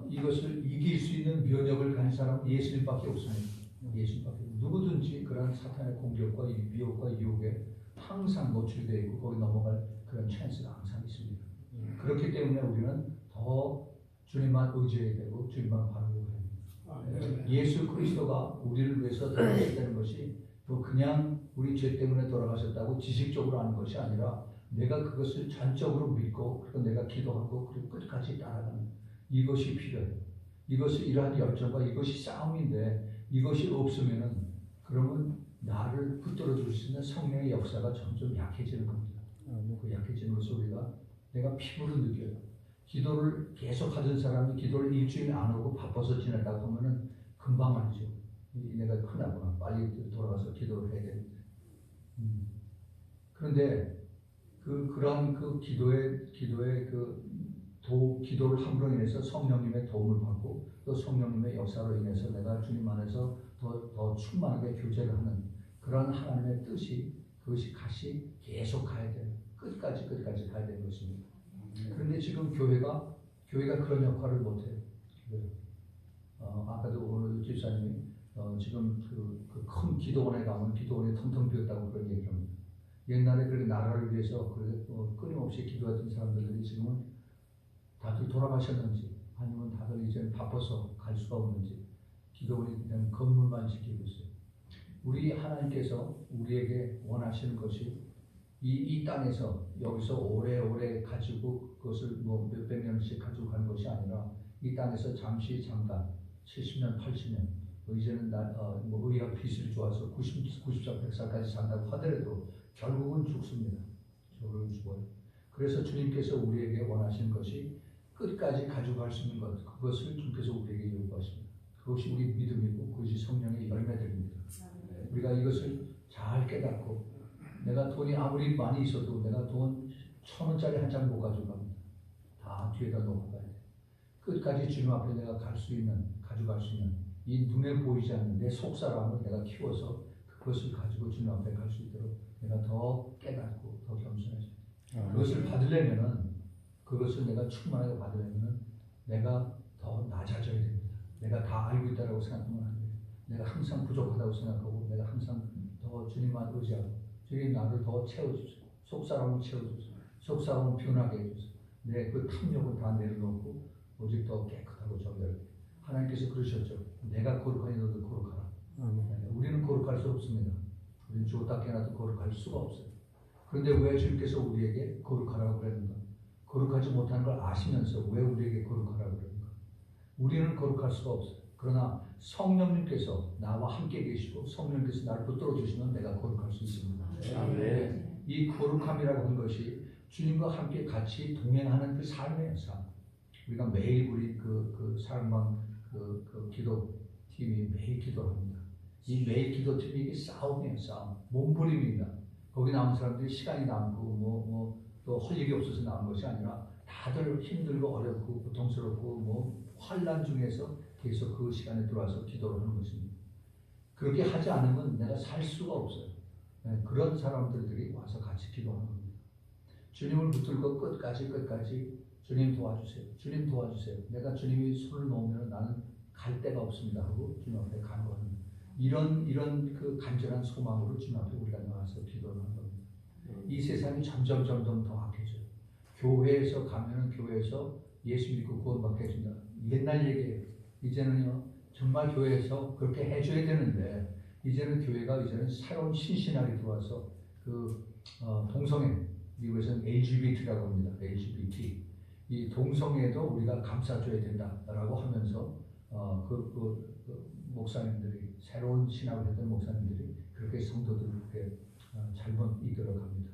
이것을 이길 수 있는 면역을 가진 사람은 예수님밖에 없습니다. 예수님밖에. 누구든지 그런 사탄의 공격과 미혹과 유혹에 항상 노출되어 있고 거기 넘어갈 그런 찬스가 항상 있습니다. 그렇기 때문에 우리는 더 주님만 의지해야 되고 주님만 바라보고 해야 됩니다. 예수 그리스도가 우리를 위해서 돌아가셨다는 것이 뭐 그냥 우리 죄 때문에 돌아가셨다고 지식적으로 아는 것이 아니라 내가 그것을 전적으로 믿고 그리고 내가 기도하고 그리고 끝까지 따라가는 이것이 필요해요. 이것이 이러한 열정과 이것이 싸움인데 이것이 없으면은 그러면 나를 붙들어 줄 수 있는 성령의 역사가 점점 약해지는 겁니다. 그 약해지는 것을 우리가 내가 피부로 느껴요. 기도를 계속 하던 사람이 기도를 일주일 안 하고 바빠서 지낸다고 하면은 금방 알죠. 내가 크나구나. 빨리 돌아가서 기도를 해야 되는데. 그런데 그런 기도의 기도를 함으로 인해서 성령님의 도움을 받고 또 성령님의 역사로 인해서 내가 주님 안에서 더 충만하게 교제를 하는 그런 하나님의 뜻이 그것이 같이 계속 가야 돼요. 끝까지 가야 되는 것입니다. 그런데 지금 교회가 그런 역할을 못해요. 기도요. 아까도 오늘 집사님이 지금 그 큰 기도원에 가면 기도원이 텅텅 비었다고 그런 얘기를 합니다. 옛날에 그렇게 나라를 위해서 끊임없이 기도했던 사람들이 지금은 다들 돌아가셨는지 아니면 다들 이제 바빠서 갈 수가 없는지 기도원이 그냥 건물만 지키고 있어요. 우리 하나님께서 우리에게 원하시는 것이 이 땅에서 여기서 오래오래 가지고 그것을 뭐 몇백 년씩 가지고 가는 것이 아니라 이 땅에서 잠깐 70년, 80년 이제는 뭐 의학 기술이 좋아서 90살, 100살까지 산다고 하더라도 결국은 죽습니다. 저를 죽어요. 그래서 주님께서 우리에게 원하시는 것이 끝까지 가져갈 수 있는 것, 그것을 주님께서 우리에게 요구하십니다. 그것이 우리 믿음이고 그것이 성령의 열매들입니다. 우리가 이것을 잘 깨닫고 내가 돈이 아무리 많이 있어도 내가 돈 1,000원짜리 한 장 못 가져갑니다. 다 뒤에다 놓고 가야 돼. 끝까지 주님 앞에 내가 가져갈 수 있는 이 눈에 보이지 않는 내 속사람을 내가 키워서 그것을 가지고 주님 앞에 갈 수 있도록 내가 더 깨닫고 더 겸손해져. 그것을 받으려면은 그것을 내가 충만하게 받으려면은 내가 더 낮아져야 됩니다. 내가 다 알고 있다라고 생각하면 안 돼요. 내가 항상 부족하다고 생각하고 내가 항상 더 주님만 의지하고 주님 나를 더 채워주세요. 속사람을 채워주세요. 속사람을 변하게 해주세요. 내 그 탐욕을 다 내려놓고 오직 더 깨끗하고 정결하게. 하나님께서 그러셨죠. 내가 거룩하니 너도 거룩하라. 우리는 거룩할 수 없습니다. 우리는 죽었다 깨어나도 거룩할 수가 없어요. 그런데 왜 주님께서 우리에게 거룩하라고 그랬는가? 거룩하지 못한 걸 아시면서 왜 우리에게 거룩하라고 그랬는가? 우리는 거룩할 수가 없어요. 그러나 성령님께서 나와 함께 계시고 성령님께서 나를 붙들어 주시면 내가 거룩할 수 있습니다. 아멘. 이 거룩함이라고 하는 것이 주님과 함께 같이 동행하는 그 삶이에요. 삶. 우리가 매일 우리 그 사랑방 그 기도팀이 매일 기도합니다. 이 매일 기도팀이 이게 싸움이에요. 싸움. 몸부림입니다. 거기 나온 사람들이 시간이 남고 또 할 일이 없어서 나온 것이 아니라 다들 힘들고 어렵고 고통스럽고 환난 중에서 계속 그 시간에 들어와서 기도를 하는 것입니다. 그렇게 하지 않으면 내가 살 수가 없어요. 그런 사람들이 와서 같이 기도하는 겁니다. 주님을 붙들고 끝까지 주님 도와주세요. 주님 도와주세요. 내가 주님이 손을 놓으면 나는 갈 데가 없습니다 하고 주님 앞에 간구합니다. 이런 그 간절한 소망으로 주님 앞에 우리가 나와서 기도를 하는 겁니다. 이 세상이 점점 더 악해져요. 교회에서 가면은 교회에서 예수 믿고 구원받게 해준다. 옛날 얘기예요. 이제는요 정말 교회에서 그렇게 해줘야 되는데 이제는 교회가 새로운 신신하게 들어와서 동성애, 미국에서는 LGBT라고 합니다. LGBT. 이 동성애도 우리가 감싸줘야 된다라고 하면서 목사님들이 새로운 신학을 했던 목사님들이 그렇게 성도들을 그렇게 잘못 이끌어갑니다.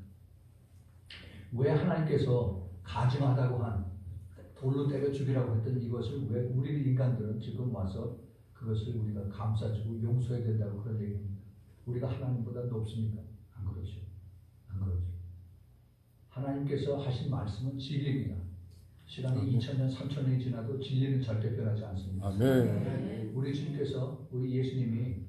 왜 하나님께서 가증하다고 한 돌로 때려 죽이라고 했던 이것을 왜 우리 인간들은 지금 와서 그것을 우리가 감싸주고 용서해야 된다고 그런 얘기입니다. 우리가 하나님보다 높습니까? 안 그렇죠. 안 그렇죠. 하나님께서 하신 말씀은 진리입니다. 시간이 2000년, 3000년이 지나도 진리는 절대 변하지 않습니다. 아멘. 우리 주님께서, 우리 예수님이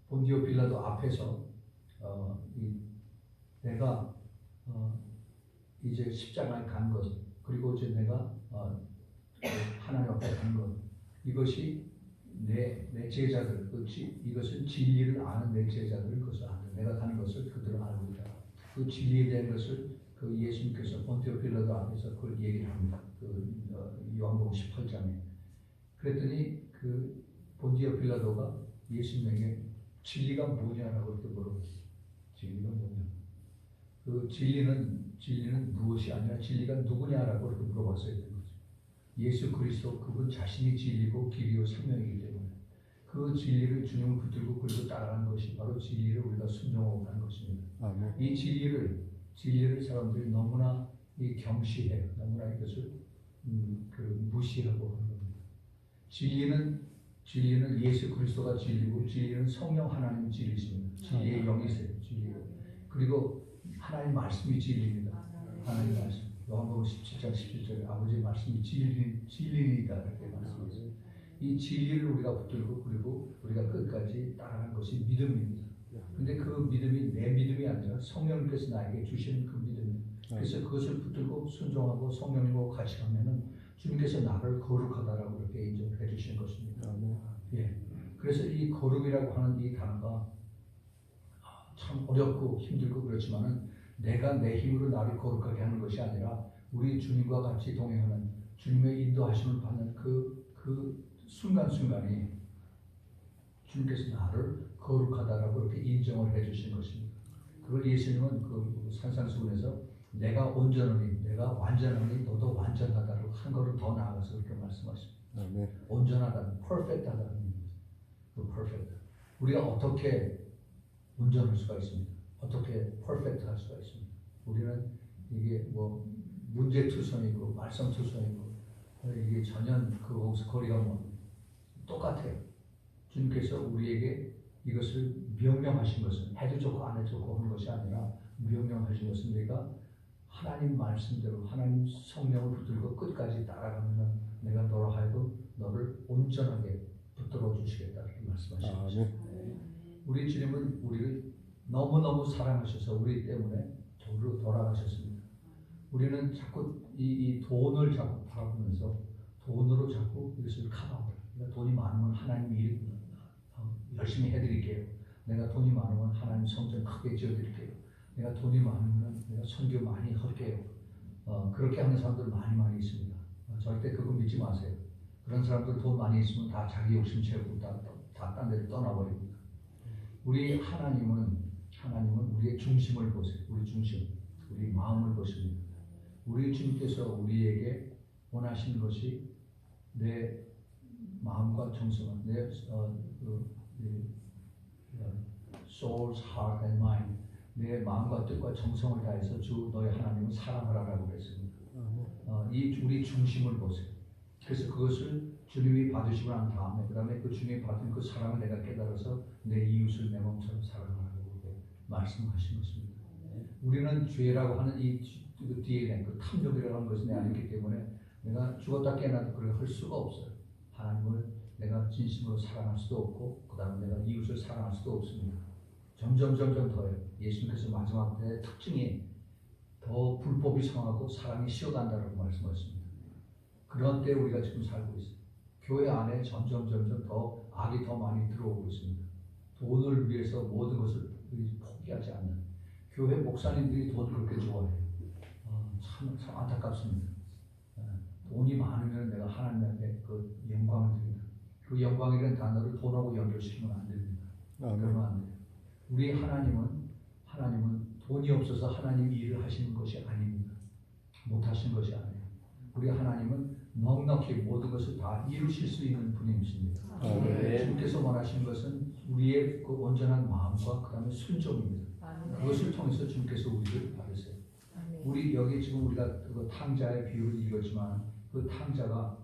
본디오 빌라도 앞에서 내가 이제 십자가에 간 것, 그리고 이제 내가 하나님 앞에 간 것, 이것이 내 제자들, 이것은 진리를 아는 내 제자들 그것을 아는, 내가 가는 것을 그들은 알고 있다. 그 진리에 대한 것을 예수님께서 본디오 빌라도 앞에서 그걸 얘기를 합니다. 요한복음 18장에. 그랬더니 본디오 빌라도가 예수님에게 진리가 뭐냐라고 이렇게 물어봤어요. 진리가 뭐냐? 진리는 무엇이 아니라 진리가 누구냐라고 이렇게 물어봤어야 되는 거죠. 예수 그리스도 그분 자신이 진리고 길이요 생명이기 때문에 그 진리를 주님을 붙들고 그리고 따라가는 것이 바로 진리를 우리가 순종하고 가는 것입니다. 아멘. 이 진리를 사람들이 너무나 경시해요. 너무나 이것을 무시하고 하는 겁니다. 진리는 예수 그리스도가 진리고 진리는 성령 하나님 진리십니다. 진리의 영이세요. 진리로. 그리고 하나님 말씀이 진리입니다. 하나님 말씀. 요한복음 17장 17절에 아버지의 말씀이 진리이다 이렇게 말씀하세요. 이 진리를 우리가 붙들고 그리고 우리가 끝까지 따라가는 것이 믿음입니다. 근데 그 믿음이 내 믿음이 아니라 성령님께서 나에게 주시는 그 믿음입니다. 그래서 그것을 붙들고 순종하고 성령님과 같이 가면은 주님께서 나를 거룩하다라고 이렇게 인정을 해주시는 것입니다. 예. 그래서 이 거룩이라고 하는 이 단어가 참 어렵고 힘들고 그렇지만은 내가 내 힘으로 나를 거룩하게 하는 것이 아니라 우리 주님과 같이 동행하는 주님의 인도하심을 받는 그 순간순간이 주님께서 나를 거룩하다라고 이렇게 인정을 해주신 것입니다. 그걸 예수님은 그 산상수훈에서 내가 온전하니 내가 완전하니 너도 완전하다라고 한 걸음 더 나아가서 그렇게 말씀하십니다. 온전하다는 perfect하다는 의미입니다. 그 perfect. 우리가 어떻게 온전할 수가 있습니다. 어떻게 perfect 할 수가 있습니다. 우리는 이게 뭐 문제투성이고 말썽투성이고 이게 전혀 그거기서 거리가 뭐 똑같아요. 주님께서 우리에게 이것을 명령하신 것은 해도 좋고 안 해도 좋고 하는 것이 아니라 명령하신 것은 내가 하나님 말씀대로 하나님 성령을 붙들고 끝까지 따라가면 내가 너로 하여금 너를 온전하게 붙들어 주시겠다 이렇게 말씀하십니다. 우리 주님은 우리를 너무너무 사랑하셔서 우리 때문에 도로 돌아가셨습니다. 우리는 자꾸 이 돈을 자꾸 바라보면서 돈으로 자꾸 이것을 커버합니다. 내가 돈이 많으면 하나님 일 열심히 해드릴게요. 내가 돈이 많으면 하나님 성전 크게 지어드릴게요. 내가 돈이 많으면 내가 선교 많이 할게요. 그렇게 하는 사람들 많이 있습니다. 절대 그거 믿지 마세요. 그런 사람들 돈 많이 있으면 다 자기 욕심 채우고 다 딴 데로 떠나버립니다. 우리 하나님은 우리의 중심을 보세요. 우리 중심, 우리 마음을 보십니다. 우리 주님께서 우리에게 원하시는 것이 내 마음과 정성, 내 soul's heart and mind, 내 마음과 뜻과 정성을 다해서 주 너의 하나님을 사랑하라라고 그랬습니다. 이 우리 중심을 보세요. 그래서 그것을 주님이 받으시고 난 다음에 그 다음에 그 주님이 받은 그 사랑을 내가 깨달아서 내 이웃을 내 몸처럼 사랑하라고 말씀하신 것입니다. 우리는 죄라고 하는 이 DNA, 그 탐욕이라고 하는 것이 내 안에 있기 때문에 내가 죽었다 깨어나도 그걸 할 수가 없어요. 하나님을 내가 진심으로 사랑할 수도 없고 그 다음에 내가 이웃을 사랑할 수도 없습니다. 점점 더해요. 예수님께서 마지막 때의 특징이 더 불법이 성하고 사랑이 식어간다고 말씀하셨습니다. 그런 때 우리가 지금 살고 있어요. 교회 안에 점점 더 악이 더 많이 들어오고 있습니다. 돈을 위해서 모든 것을 포기하지 않는 교회 목사님들이 돈을 그렇게 좋아해요. 참 안타깝습니다. 돈이 많으면 내가 하나님께 그 영광을 드립니다. 그 영광이라는 단어를 돈하고 연결시키면 안 됩니다. 그러면 안 돼요. 우리 하나님은 돈이 없어서 하나님 일을 하시는 것이 아닙니다. 못 하시는 것이 아니에요. 우리 하나님은 넉넉히 모든 것을 다 이루실 수 있는 분이십니다. 주님께서 원하시는 것은 우리의 그 온전한 마음과 그 다음에 순종입니다. 그것을 통해서 주님께서 우리를 받으세요. 우리 여기 지금 우리가 그 탕자의 비유를 읽었지만 그 탕자가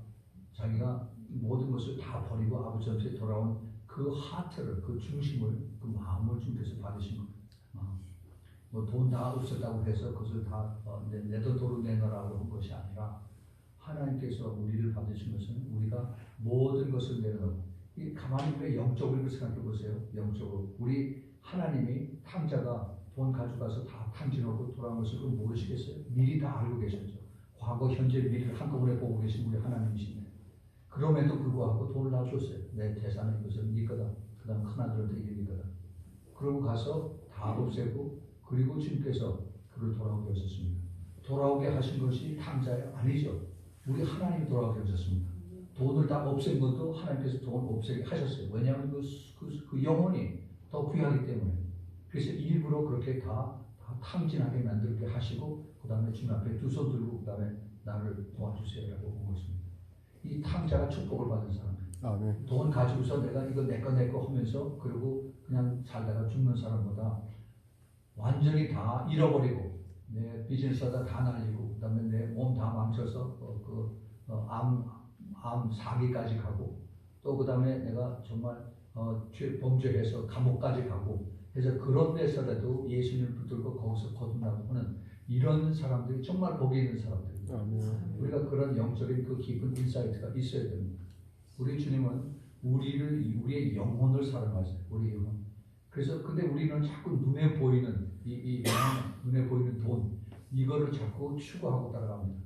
자기가 모든 것을 다 버리고 아버지한테 돌아온 그 하트를, 그 중심을, 그 마음을 주님께서 받으신 겁니다. 뭐 돈 다 없었다고 해서 그것을 다 내 돈으로 내놓으라고 한 것이 아니라 하나님께서 우리를 받으신 것은 우리가 모든 것을 내놓고 이 가만히 우리 영적으로 생각해 보세요. 영적으로 우리 하나님이 탕자가 돈 가져가서 다 탕진하고 돌아온 것을 모르시겠어요? 미리 다 알고 계셨죠. 과거, 현재, 미래를 한꺼번에 보고 계신 우리 하나님이신데 그럼에도 불구하고 돈을 다 줬어요. 내 재산은 이것은 네 거다. 그 다음 큰아들한테 이게 네 거다. 그러고 가서 다 없애고 그리고 주님께서 그를 돌아오게 하셨습니다. 돌아오게 하신 것이 탕자예요? 아니죠. 우리 하나님이 돌아오게 하셨습니다. 돈을 다 없앤 것도 하나님께서 돈 없애게 하셨어요. 왜냐하면 그 영혼이 더 귀하기 때문에. 그래서 일부러 그렇게 다 탕진하게 만들게 하시고 그 다음에 주님 앞에 두 손 들고 그 다음에 나를 도와주세요라고 온 것입니다. 이 탕자가 축복을 받은 사람이에요. 돈 가지고서 내가 이거 내 거 하면서 그리고 그냥 살다가 죽는 사람보다 완전히 다 잃어버리고 내 비즈니스하다 다 날리고 그 다음에 내 몸 다 망쳐서 암 사기까지 가고 또 그 다음에 내가 정말 범죄해서 감옥까지 가고 해서 그런 데서라도 예수님을 붙들고 거기서 거듭나고 하는 이런 사람들이 정말 복이 있는 사람들입니다. 우리가 그런 영적인 그 깊은 인사이트가 있어야 됩니다. 우리 주님은 우리의 영혼을 사랑하세요. 우리 영혼. 그래서 근데 우리는 자꾸 눈에 보이는 눈에 보이는 돈, 이거를 자꾸 추구하고 따라갑니다.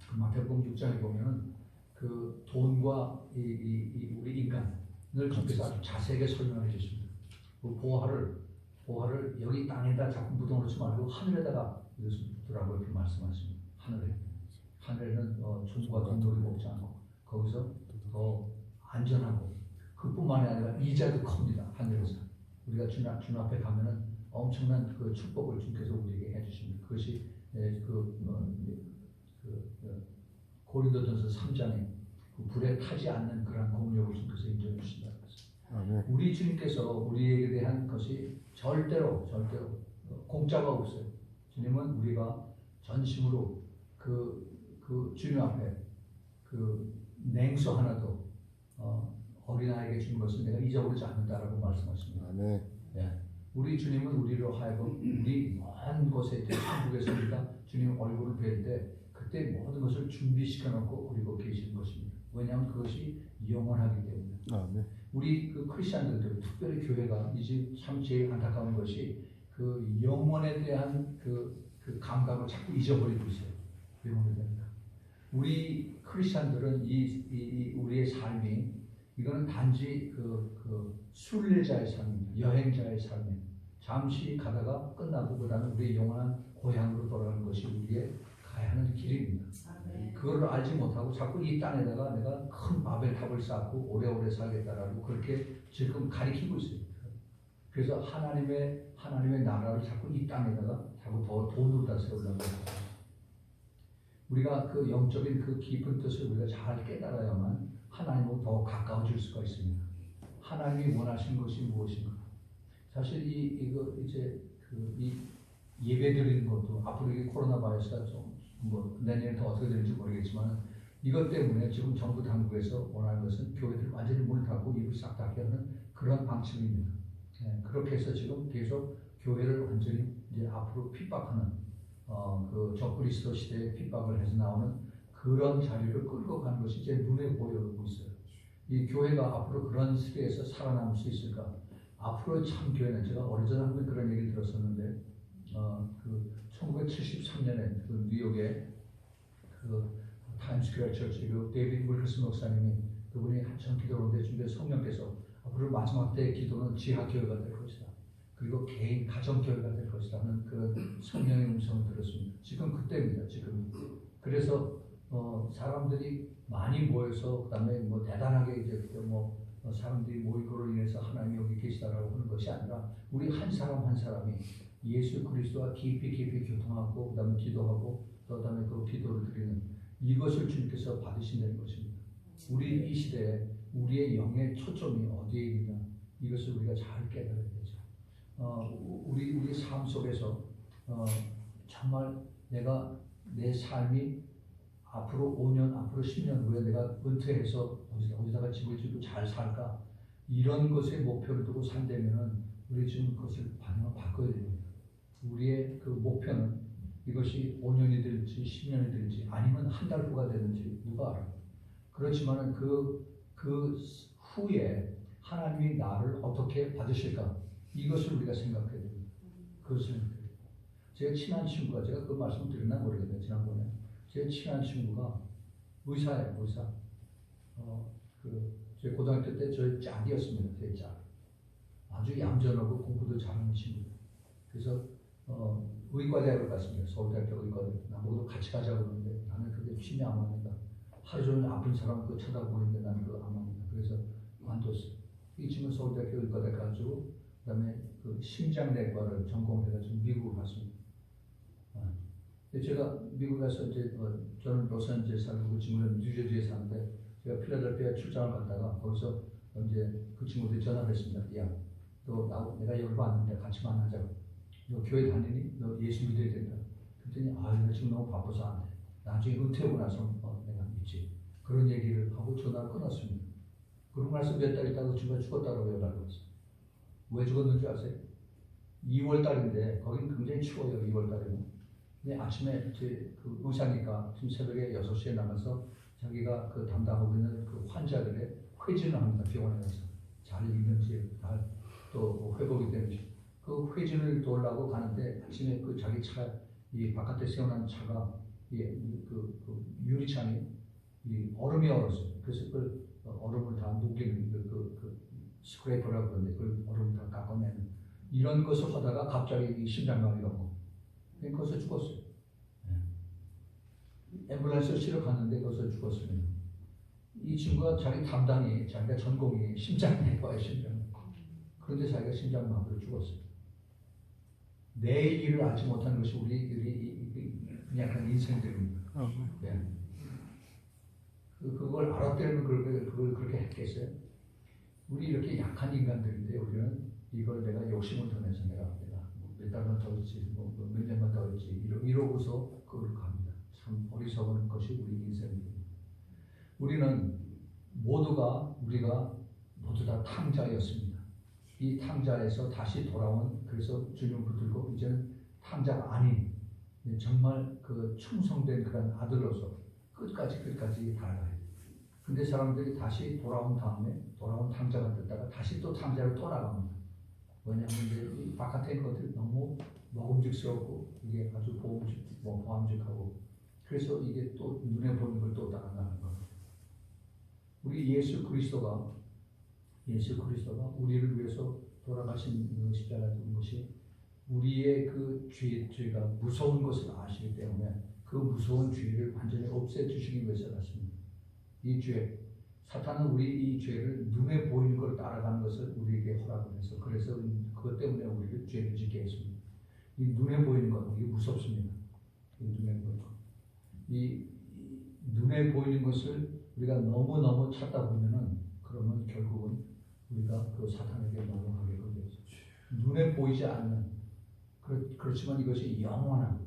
그 마태복음 6장에 보면은 그 돈과 우리 인간을 주께서 아주 자세하게 설명해 주십니다. 그 보화를 여기 땅에다 자꾸 묻어놓지 말고 하늘에다가 두라고 이렇게 말씀하십니다. 하늘에는 종과 동물이 먹지 않고 거기서 더 안전하고 그뿐만이 아니라 이자도 큽니다. 하늘에서 우리가 주님 앞에 가면은 엄청난 그 축복을 주께서 우리에게 해주십니다. 그것이 고린도전서 3장에 그 불에 타지 않는 그러한 공력을 주께서 인정해 주신다. 우리 주님께서 우리에게 대한 것이 절대로 공짜가 없어요. 주님은 우리가 전심으로 그 주님 앞에 그 냉수 하나도 어린아이에게 준 것을 내가 잊어버리지 않는다라고 말씀하십니다. 네. 우리 주님은 우리로 하여금 우리 먼 곳에 있는 천국에서 우리가 주님 얼굴을 뵐 때 그때 모든 것을 준비시켜 놓고 그리고 계시는 것입니다. 왜냐하면 그것이 영원하기 때문에. 우리 그 크리스천들도 특별히 교회가 이제 참 제일 안타까운 것이 그 영원에 대한 그 감각을 자꾸 잊어버리고 있어요. 영원에 대한. 우리 크리스천들은 우리의 삶이 이거는 단지 그 순례자의 삶입니다. 여행자의 삶입니다. 잠시 가다가 끝나고 그다음에 우리의 영원한 고향으로 돌아가는 것이 우리의 가야 하는 길입니다. 그걸 알지 못하고 자꾸 이 땅에다가 내가 큰 바벨탑을 쌓고 오래오래 살겠다라고 그렇게 지금 가리키고 있어요. 그래서 하나님의 나라를 자꾸 이 땅에다가 자꾸 더 돈으로다 세우려고 합니다. 우리가 그 영적인 그 깊은 뜻을 우리가 잘 깨달아야만 하나님으로 더 가까워질 수가 있습니다. 하나님이 원하시는 것이 무엇인가? 사실 이거 이제 이 예배 드리는 것도 앞으로 이 코로나 바이러스가 좀 내년에 더 어떻게 될지 모르겠지만 이것 때문에 지금 정부 당국에서 원하는 것은 교회들 완전히 문을 닫고 입을 싹 닫게 하는 그런 방침입니다. 네, 그렇게 해서 지금 계속 교회를 완전히 이제 앞으로 핍박하는 그 적그리스도 시대에 핍박을 해서 나오는 그런 자리를 끌고 가는 것이 제 눈에 보이고 있어요. 이 교회가 앞으로 그런 시대에서 살아남을 수 있을까? 앞으로 참 교회는 제가 오래전에 한번 그런 얘기를 들었었는데 그 1973년에 그 뉴욕에 그 타임스퀘어 처치 그 데이비드 물커스 목사님이 그분이 한참 기도하는데 주변 성령께서 앞으로 마지막 때의 기도는 지하 교회가 될 것이다. 그리고 개인 가정 교회가 될 것이다 하는 그런 성령의 음성을 들었습니다. 지금 그때입니다. 지금 그래서 사람들이 많이 모여서 그다음에 뭐 대단하게 이제 사람들이 모이고로 인해서 하나님이 여기 계시다라고 하는 것이 아니라 우리 한 사람 한 사람이 예수 그리스도와 깊이 교통하고 그다음에 기도하고 그다음에 그 기도를 드리는 이것을 주님께서 받으신다는 것입니다. 우리 이 시대에 우리의 영의 초점이 어디에 있느냐 이것을 우리가 잘 깨달아야 되죠. 우리 삶 속에서 정말 내가 내 삶이 앞으로 5년, 앞으로 10년 후에 내가 은퇴해서 어디다가 집을 짓고 잘 살까 이런 것에 목표를 두고 산다면은 우리 지금 그것을 방향을 바꿔야 됩니다. 우리의 그 목표는 이것이 5년이 될지 10년이 될지 아니면 한 달 후가 되는지 누가 알아요. 그렇지만은 그 후에 하나님이 나를 어떻게 받으실까 이것을 우리가 생각해야 됩니다. 그것을 제가 친한 친구가 제가 그 말씀을 드렸나 모르겠네요. 지난번에 제 친한 친구가 의사예요. 의사. 제 고등학교 때 저희 짝이었습니다. 제 짝. 아주 얌전하고 공부도 잘하는 친구. 그래서 의과대학을 갔습니다. 서울대학교 의과대. 나보고도 같이 가자고 그러는데 나는 그게 힘이 안 맞는다. 하루 종일 아픈 사람 그 쳐다보고 있는데 나는 그거 안 맞는다. 그래서 관뒀어요. 이 친구 서울대학교 의과대 가지고 그다음에 그 심장내과를 전공해가지고 미국을 갔습니다. 제가 미국 가서 이제 저는 로스앤젤레스 살고 그 친구는 뉴저지에 사는데 제가 필라델피아 출장을 갔다가 거기서 이제 그 친구들이 전화를 했습니다. 야, 내가 여기 왔는데 같이 만나자고. 너 교회 다니니? 너 예수 믿어야 된다. 그랬더니 나 지금 너무 바빠서 안 돼. 나중에 은퇴하고 나서 내가 믿지. 그런 얘기를 하고 전화를 끊었습니다. 그러고 나서 몇 달 있다가 친구가 죽었다고 연락을 왔어요. 왜 죽었는지 아세요? 2월 달인데 거긴 굉장히 추워요. 2월 달에는. 근데 아침에 그 의사니까 지금 새벽에 6시에 나가서 자기가 그 담당하고 있는 그 환자들의 회진을 합니다. 병원에 가서 잘 있는지 또 회복이 되는지 그 회진을 도우려고 가는데 아침에 그 자기 차 이 바깥에 세워놓은 차가 유리창이 이 얼음이 얼었어요. 그래서 그 얼음을 다 녹이는 스크래퍼라고 그러는데 그 얼음을 다 깎아내는 이런 것을 하다가 갑자기 심장마비가 오고 거기서 죽었어요. 앰뷸런스를 실어 갔는데 거기서 죽었습니다. 이 친구가 자기가 전공이 심장내과의 심장. 그런데 자기가 심장마비로 죽었어요. 내일 일을 알지 못하는 것이 우리들이 약간 인생들입니다. 네. 그걸 알았다면 그걸 그렇게 했겠어요? 우리 이렇게 약한 인간들인데 우리는 이걸 내가 욕심을 더 내서 내가 몇 달만 더 있지, 몇 년만 더 있지 이러고서 그걸 갑니다. 참 어리석은 것이 우리 인생입니다. 우리가 모두 다 탕자였습니다. 이 탕자에서 다시 돌아온 그래서 주님을 붙들고 이제는 탕자가 아닌 정말 그 충성된 그런 아들로서 끝까지 달아가야 돼요. 근데 사람들이 다시 돌아온 다음에 돌아온 탕자가 됐다가 다시 또 탕자로 또 나갑니다. 왜냐하면 이제 이 바깥에 있는 것들이 너무 먹음직스럽고 이게 아주 보암직하고 그래서 이게 또 눈에 보이는 걸 또 따라가는 거예요. 우리 예수 그리스도가 우리를 위해서 돌아가신 십자가에 죽은 것이 우리의 그 죄가 무서운 것을 아시기 때문에 그 무서운 죄를 완전히 없애주시기 위해서 갔습니다. 이 죄, 사탄은 우리 이 죄를 눈에 보이는 걸 따라가는 것을 우리에게 허락을 해서 그래서 그것 때문에 우리를 죄를 짓게 했습니다. 이 눈에 보이는 것, 이게 무섭습니다. 이 눈에 보이는 것. 이 눈에 보이는 것을 우리가 너무 찾다 보면은 그러면 결국은 우리가 그 사탄에게 넘어가게 되죠. 눈에 보이지 않는 그렇지만 이것이 영원한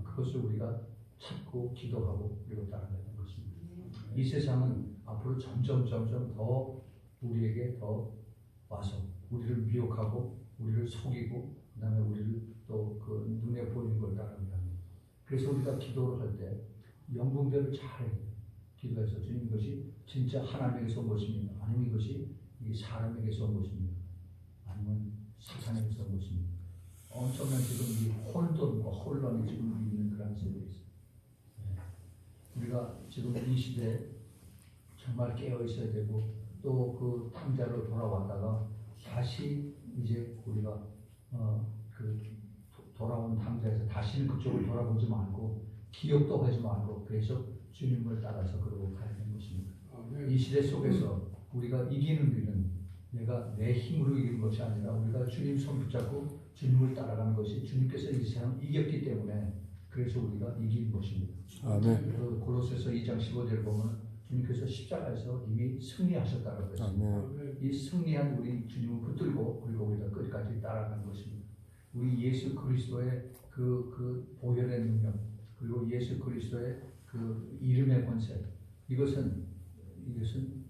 그것을 우리가 찾고 기도하고 그리고 따라가는 것입니다. 이 세상은 앞으로 점점 더 우리에게 더 와서 우리를 미혹하고 우리를 속이고 그다음에 우리를 또 그 눈에 보이는 걸 따라가게 합니다. 그래서 우리가 기도를 할 때 영분별을 잘 기도해서 주님 이것이 진짜 하나님에게서 온 것입니다. 아니면 이것이 이 사람에게서 온 것입니다. 아니면 사탄에게서 온 것입니다. 엄청난 지금 이 혼돈과 혼란이 지금 있는 그런 세대에 있어요. 우리가 지금 이 시대에 정말 깨어 있어야 되고 또 그 탕자로 돌아왔다가 다시 이제 우리가 돌아온 탕자에서 다시는 그쪽을 돌아보지 말고 기억도 하지 말고 그래서 주님을 따라서 그러고 가야 되는 것입니다. 이 시대 속에서 우리가 이기는 일은 내가 내 힘으로 이기는 것이 아니라 우리가 주님 손 붙잡고 주님을 따라가는 것이 주님께서 이 세상 이겼기 때문에 그래서 우리가 이기는 것입니다. 아멘. 고로새서 2장 15절을 보면 주님께서 십자가에서 이미 승리하셨다고 했습니다. 이 승리한 우리 주님을 붙들고 그리고 우리가 끝까지 따라가는 것입니다. 우리 예수 그리스도의 그 보혈의 능력 그리고 예수 그리스도의 그 이름의 권세 이것은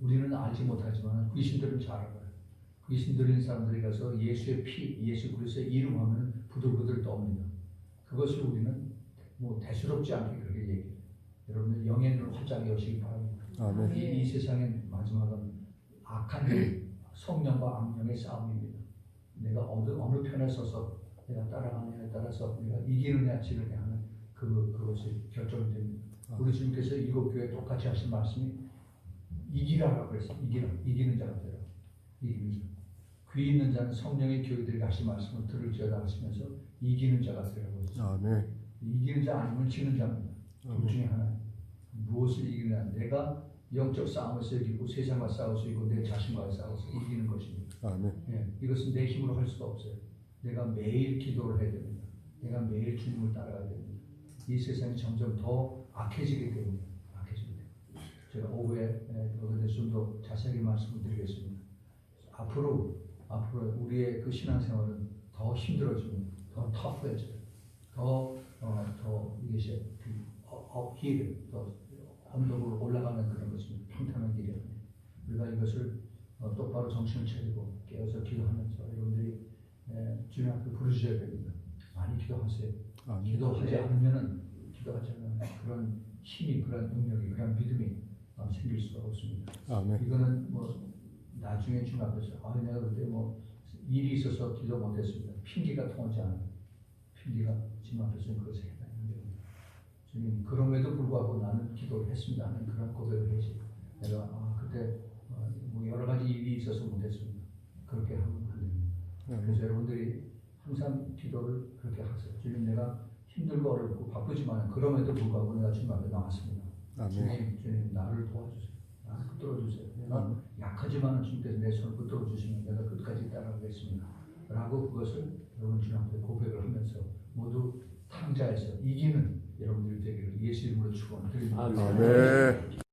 우리는 알지 못하지만 귀신들은 잘 알아요. 귀신 들린 사람들이 가서 예수의 피, 예수 그리스도의 이름 하면 부들부들 떠옵니다. 그것을 우리는 대수롭지 않게 그렇게 얘기해요. 여러분들 영의 눈을 활짝 여시기 바랍니다. 이 세상의 마지막은 악한 성령과 악령의 싸움입니다. 내가 어느 편에 서서 내가 따라가느냐에 따라서 내가 이기느냐 지느냐 하는 그것이 결정이 됩니다. 우리 주님께서 일곱 교회에 똑같이 하신 말씀이 이기라라고 그랬어요. 이기는 자가 되라. 이기는 자. 귀 있는 자는 성령의 교회들이 하신 말씀을 들을지어다 하시면서 이기는 자가 되라고 했어요. 이기는 자 아니면 지는 자입니다. 둘 중에 하나. 무엇을 이기느냐? 내가 영적 싸움에서 이기고 세상과 싸워서 이기고 내 자신과 싸워서 이기는 것입니다. 이것은 내 힘으로 할 수가 없어요. 내가 매일 기도를 해야 됩니다. 내가 매일 주님을 따라가야 됩니다. 이 세상이 점점 더 악해지게 됩니다. 제가 오후에 그것에 대해서 좀 더 자세하게 말씀을 드리겠습니다. 앞으로 우리의 그 신앙생활은 더 힘들어지고 더 터프해져요. 더 이것이 업힐 더 언덕으로 올라가는 그런 것입니다. 평탄한 길이 아니에요. 우리가 이것을 똑바로 정신을 차리고 깨어서 기도하면서 여러분들이 주님 앞에 부르셔야 됩니다. 많이 기도하세요. 기도하지 않으면 그런 힘이, 그런 능력이, 그런 믿음이 생길 수가 없습니다. 이거는 나중에 주님 앞에서 내가 그때 일이 있어서 기도 못했습니다. 핑계가 통하지 않아요. 핑계가 주님 앞에서 그것을 못했습니다 하는 그런 고백을 해야지. 내가 그때 뭐 여러 가지 일이 있어서 못했습니다. 그렇게 하면 안 됩니다. 그래서 여러분들이 항상 기도를 그렇게 하세요. 주님, 내가 힘들고 어렵고 바쁘지만 그럼에도 불구하고 내가 주님 앞에 나왔습니다. 주님 나를 도와주세요. 나를 붙들어 주세요. 내가 약하지만 주님께서 내 손을 붙들어 주시면 내가 끝까지 따라가겠습니다. 라고 그것을 여러분 주님 앞에 고백을 하면서 모두 탕자에서 이기는 여러분들이 되기를 예수 이름으로 축원드립니다. 아멘.